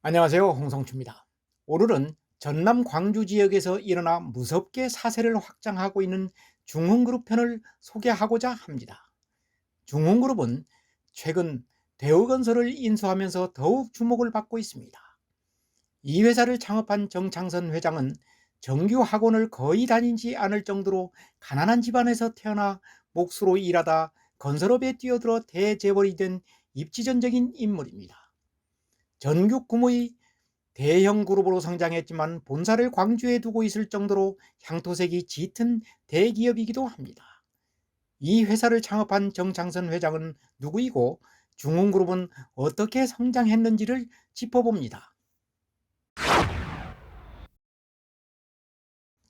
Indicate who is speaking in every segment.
Speaker 1: 안녕하세요. 홍성추입니다. 오늘은 전남 광주 지역에서 일어나 무섭게 사세를 확장하고 있는 중흥그룹 편을 소개하고자 합니다. 중흥그룹은 최근 대우건설을 인수하면서 더욱 주목을 받고 있습니다. 이 회사를 창업한 정창선 회장은 정규 학원을 거의 다니지 않을 정도로 가난한 집안에서 태어나 몫으로 일하다 건설업에 뛰어들어 대재벌이 된 입지전적인 인물입니다. 전국 규모의 대형 그룹으로 성장했지만 본사를 광주에 두고 있을 정도로 향토색이 짙은 대기업이기도 합니다. 이 회사를 창업한 정창선 회장은 누구이고 중흥그룹은 어떻게 성장했는지를 짚어봅니다.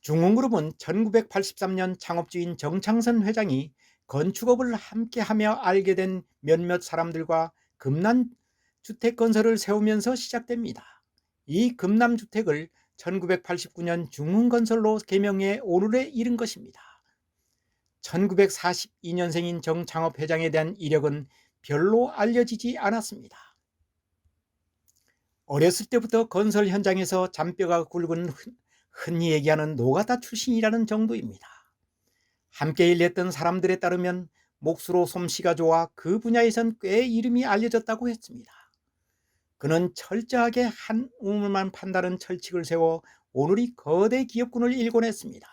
Speaker 1: 중흥그룹은 1983년 창업주인 정창선 회장이 건축업을 함께하며 알게 된 몇몇 사람들과 금남주택 건설을 세우면서 시작됩니다. 이 금남주택을 1989년 중흥건설로 개명해 오늘에 이른 것입니다. 1942년생인 정창업 회장에 대한 이력은 별로 알려지지 않았습니다. 어렸을 때부터 건설 현장에서 잔뼈가 굵은 흔히 얘기하는 노가다 출신이라는 정도입니다. 함께 일했던 사람들에 따르면 몫으로 솜씨가 좋아 그 분야에선 꽤 이름이 알려졌다고 했습니다. 그는 철저하게 한 우물만 판다는 철칙을 세워 오늘이 거대 기업군을 일궈냈습니다.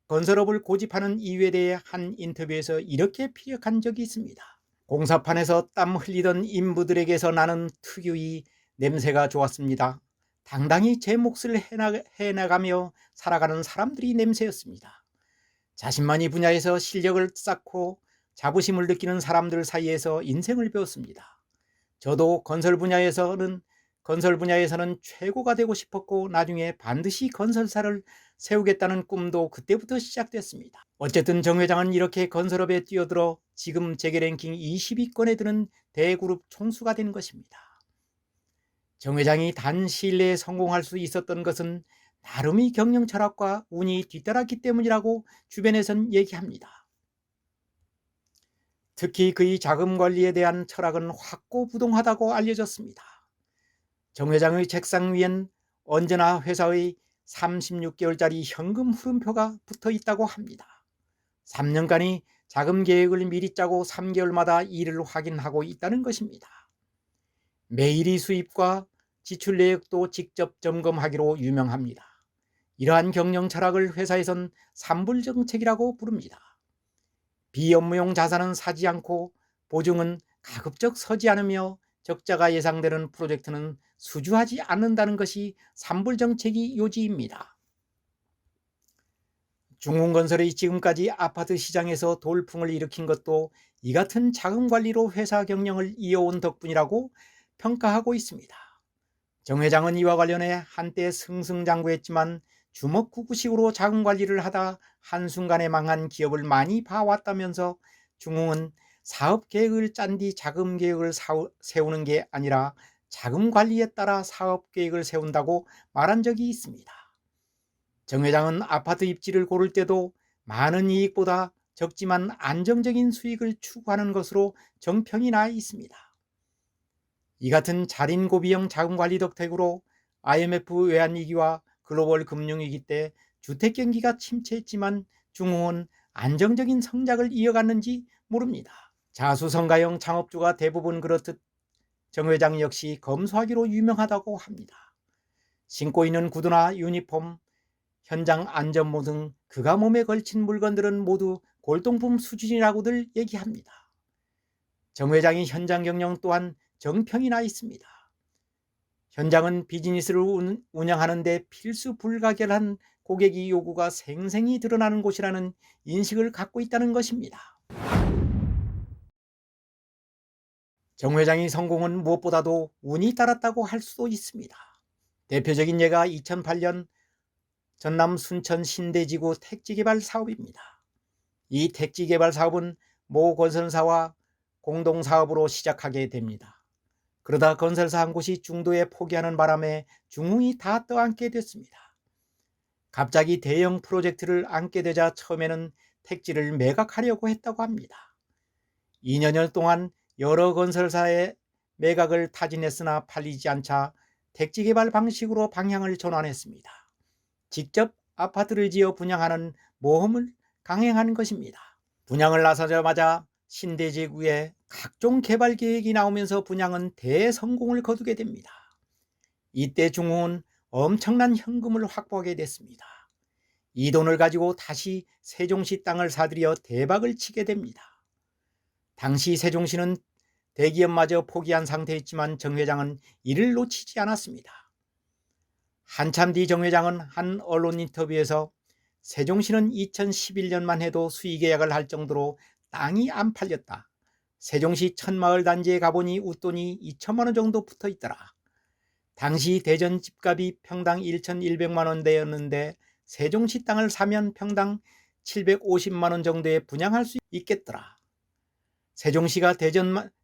Speaker 1: 건설업을 고집하는 이유에 대해 한 인터뷰에서 이렇게 피력한 적이 있습니다. 공사판에서 땀 흘리던 인부들에게서 나는 특유의 냄새가 좋았습니다. 당당히 제 몫을 해나가며 살아가는 사람들이 냄새였습니다. 자신만이 분야에서 실력을 쌓고 자부심을 느끼는 사람들 사이에서 인생을 배웠습니다. 저도 건설 분야에서는 최고가 되고 싶었고 나중에 반드시 건설사를 세우겠다는 꿈도 그때부터 시작됐습니다. 어쨌든 정 회장은 이렇게 건설업에 뛰어들어 지금 재계 랭킹 20위권에 드는 대그룹 총수가 된 것입니다. 정 회장이 단 시일 내에 성공할 수 있었던 것은 나름의 경영 철학과 운이 뒤따랐기 때문이라고 주변에선 얘기합니다. 특히 그의 자금 관리에 대한 철학은 확고부동하다고 알려졌습니다. 정 회장의 책상 위엔 언제나 회사의 36개월짜리 현금 흐름표가 붙어 있다고 합니다. 3년간의 자금 계획을 미리 짜고 3개월마다 일을 확인하고 있다는 것입니다. 매일의 수입과 지출 내역도 직접 점검하기로 유명합니다. 이러한 경영 철학을 회사에선 산불정책이라고 부릅니다. 비업무용 자산은 사지 않고 보증은 가급적 서지 않으며 적자가 예상되는 프로젝트는 수주하지 않는다는 것이 산불정책의 요지입니다. 중흥건설이 지금까지 아파트 시장에서 돌풍을 일으킨 것도 이 같은 자금관리로 회사 경영을 이어온 덕분이라고 평가하고 있습니다. 정 회장은 이와 관련해 한때 승승장구했지만 주먹구구식으로 자금관리를 하다 한순간에 망한 기업을 많이 봐왔다면서 중흥은 사업계획을 짠 뒤 자금계획을 세우는 게 아니라 자금관리에 따라 사업계획을 세운다고 말한 적이 있습니다. 정 회장은 아파트 입지를 고를 때도 많은 이익보다 적지만 안정적인 수익을 추구하는 것으로 정평이 나 있습니다. 이 같은 자린고비형 자금관리 덕택으로 IMF 외환위기와 글로벌 금융위기 때 주택경기가 침체했지만 중흥은 안정적인 성장을 이어갔는지 모릅니다. 자수성가형 창업주가 대부분 그렇듯 정 회장 역시 검소하기로 유명하다고 합니다. 신고 있는 구두나 유니폼, 현장 안전모 등 그가 몸에 걸친 물건들은 모두 골동품 수준이라고들 얘기합니다. 정 회장의 현장 경영 또한 정평이 나 있습니다. 현장은 비즈니스를 운영하는 데 필수 불가결한 고객의 요구가 생생히 드러나는 곳이라는 인식을 갖고 있다는 것입니다. 정 회장의 성공은 무엇보다도 운이 따랐다고 할 수도 있습니다. 대표적인 예가 2008년 전남 순천 신대지구 택지개발 사업입니다. 이 택지개발 사업은 모 건설사와 공동사업으로 시작하게 됩니다. 그러다 건설사 한 곳이 중도에 포기하는 바람에 중흥이 다 떠안게 됐습니다. 갑자기 대형 프로젝트를 안게 되자 처음에는 택지를 매각하려고 했다고 합니다. 2년여 동안 여러 건설사의 매각을 타진했으나 팔리지 않자 택지 개발 방식으로 방향을 전환했습니다. 직접 아파트를 지어 분양하는 모험을 강행한 것입니다. 분양을 나서자마자 신대지구에 각종 개발 계획이 나오면서 분양은 대성공을 거두게 됩니다. 이때 중흥은 엄청난 현금을 확보하게 됐습니다. 이 돈을 가지고 다시 세종시 땅을 사들여 대박을 치게 됩니다. 당시 세종시는 대기업마저 포기한 상태였지만 정 회장은 이를 놓치지 않았습니다. 한참 뒤 정 회장은 한 언론 인터뷰에서 세종시는 2011년만 해도 수의계약을 할 정도로 땅이 안 팔렸다. 세종시 천마을 단지에 가보니 웃돈이 2천만 원 정도 붙어 있더라. 당시 대전 집값이 평당 1,100만 원대였는데 세종시 땅을 사면 평당 750만 원 정도에 분양할 수 있겠더라. 세종시가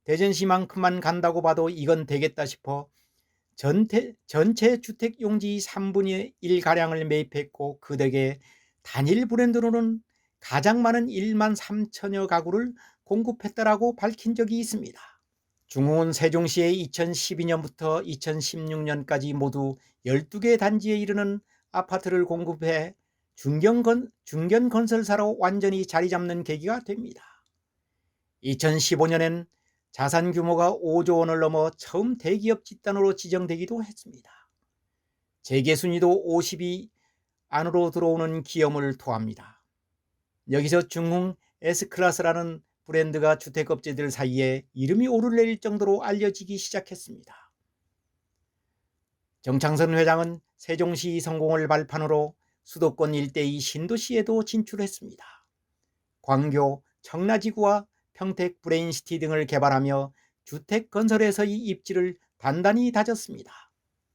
Speaker 1: 대전시만큼만 간다고 봐도 이건 되겠다 싶어 전체 주택용지 3분의 1가량을 매입했고 그 덕에 단일 브랜드로는 가장 많은 1만 3천여 가구를 공급했다라고 밝힌 적이 있습니다. 중흥은 세종시에 2012년부터 2016년까지 모두 12개 단지에 이르는 아파트를 공급해 중견건설사로 완전히 자리 잡는 계기가 됩니다. 2015년엔 자산 규모가 5조 원을 넘어 처음 대기업 집단으로 지정되기도 했습니다. 재계 순위도 50위 안으로 들어오는 기업을 토합니다. 여기서 중흥 S클래스라는 브랜드가 주택업체들 사이에 이름이 오르내릴 정도로 알려지기 시작했습니다. 정창선 회장은 세종시 성공을 발판으로 수도권 일대의 신도시에도 진출했습니다. 광교, 청라지구와 평택 브레인시티 등을 개발하며 주택 건설에서의 입지를 단단히 다졌습니다.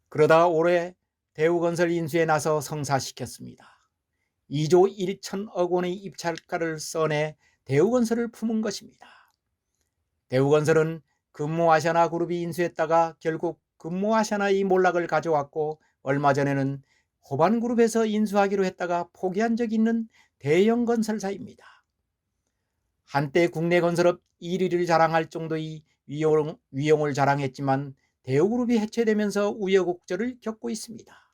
Speaker 1: 그러다 올해 대우건설 인수에 나서 성사시켰습니다. 2조 1천억 원의 입찰가를 써내 대우건설을 품은 것입니다. 대우건설은 금모아시아나그룹이 인수했다가 결국 금모아시아나의 몰락을 가져왔고 얼마 전에는 호반그룹에서 인수하기로 했다가 포기한 적이 있는 대형 건설사입니다. 한때 국내 건설업 1위를 자랑할 정도의 위용을 자랑했지만 대우그룹이 해체되면서 우여곡절을 겪고 있습니다.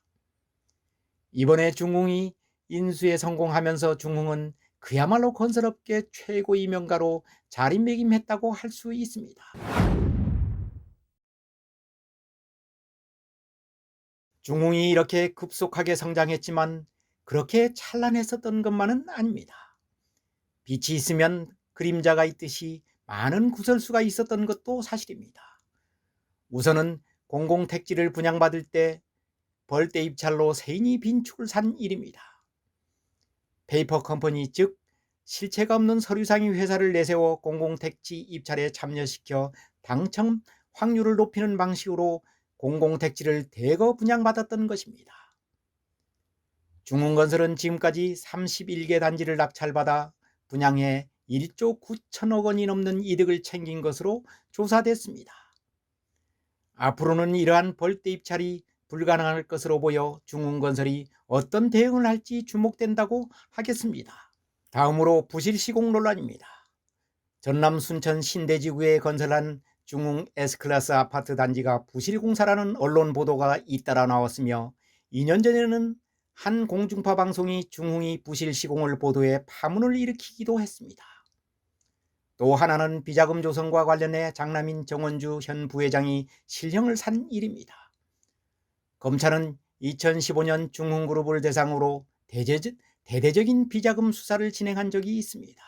Speaker 1: 이번에 중흥이 인수에 성공하면서 중흥은 그야말로 건설업계 최고의 명가로 자리매김했다고 할 수 있습니다. 중흥이 이렇게 급속하게 성장했지만 그렇게 찬란했었던 것만은 아닙니다. 빛이 있으면 그림자가 있듯이 많은 구설수가 있었던 것도 사실입니다. 우선은 공공택지를 분양받을 때 벌떼 입찰로 세인이 빈축을 산 일입니다. 페이퍼 컴퍼니 즉 실체가 없는 서류상의 회사를 내세워 공공택지 입찰에 참여시켜 당첨 확률을 높이는 방식으로 공공택지를 대거 분양받았던 것입니다. 중흥건설은 지금까지 31개 단지를 낙찰받아 분양해 1조 9천억 원이 넘는 이득을 챙긴 것으로 조사됐습니다. 앞으로는 이러한 벌떼 입찰이 불가능할 것으로 보여 중흥건설이 어떤 대응을 할지 주목된다고 하겠습니다. 다음으로 부실시공 논란입니다. 전남 순천 신대지구에 건설한 중흥 S클래스 아파트 단지가 부실공사라는 언론 보도가 잇따라 나왔으며 2년 전에는 한 공중파 방송이 중흥이 부실시공을 보도해 파문을 일으키기도 했습니다. 또 하나는 비자금 조성과 관련해 장남인 정원주 현 부회장이 실형을 산 일입니다. 검찰은 2015년 중흥그룹을 대상으로 대대적인 비자금 수사를 진행한 적이 있습니다.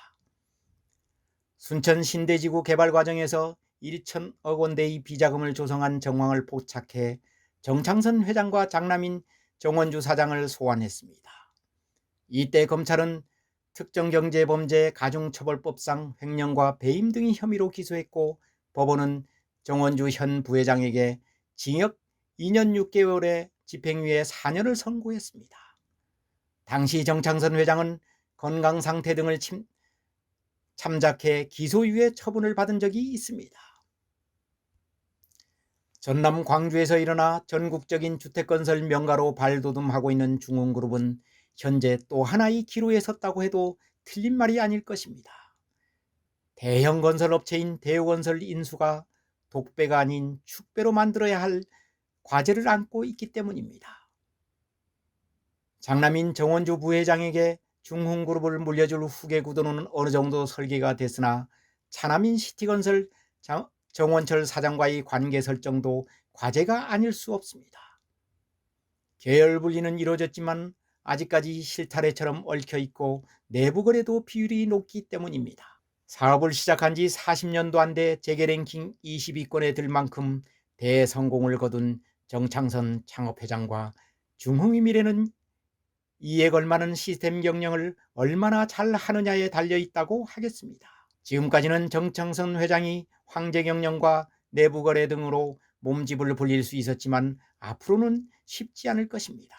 Speaker 1: 순천 신대지구 개발 과정에서 1천억 원대의 비자금을 조성한 정황을 포착해 정창선 회장과 장남인 정원주 사장을 소환했습니다. 이때 검찰은 특정경제범죄 가중처벌법상 횡령과 배임 등의 혐의로 기소했고 법원은 정원주 현 부회장에게 징역 2년 6개월에 집행유예 4년을 선고했습니다. 당시 정창선 회장은 건강 상태 등을 참작해 기소유예 처분을 받은 적이 있습니다. 전남 광주에서 일어나 전국적인 주택건설 명가로 발돋움하고 있는 중흥그룹은 현재 또 하나의 기로에 섰다고 해도 틀린 말이 아닐 것입니다. 대형 건설업체인 대우건설 인수가 독배가 아닌 축배로 만들어야 할 과제를 안고 있기 때문입니다. 장남인 정원주 부회장에게 중흥그룹을 물려줄 후계 구도는 어느 정도 설계가 됐으나 차남인 시티건설 정원철 사장과의 관계 설정도 과제가 아닐 수 없습니다. 계열 분리는 이루어졌지만 아직까지 실타래처럼 얽혀있고 내부 거래도 비율이 높기 때문입니다. 사업을 시작한 지 40년도 안 돼 재계 랭킹 20위권에 들 만큼 대성공을 거둔 정창선 창업회장과 중흥의 미래는 이에 걸맞는 시스템 경영을 얼마나 잘 하느냐에 달려있다고 하겠습니다. 지금까지는 정창선 회장이 황제 경영과 내부 거래 등으로 몸집을 불릴 수 있었지만 앞으로는 쉽지 않을 것입니다.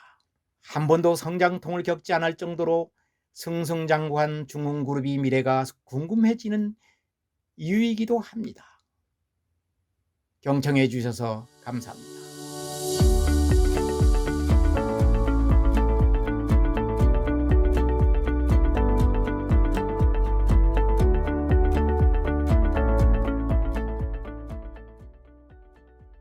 Speaker 1: 한 번도 성장통을 겪지 않을 정도로 승승장구한 중흥그룹의 미래가 궁금해지는 이유이기도 합니다. 경청해 주셔서 감사합니다.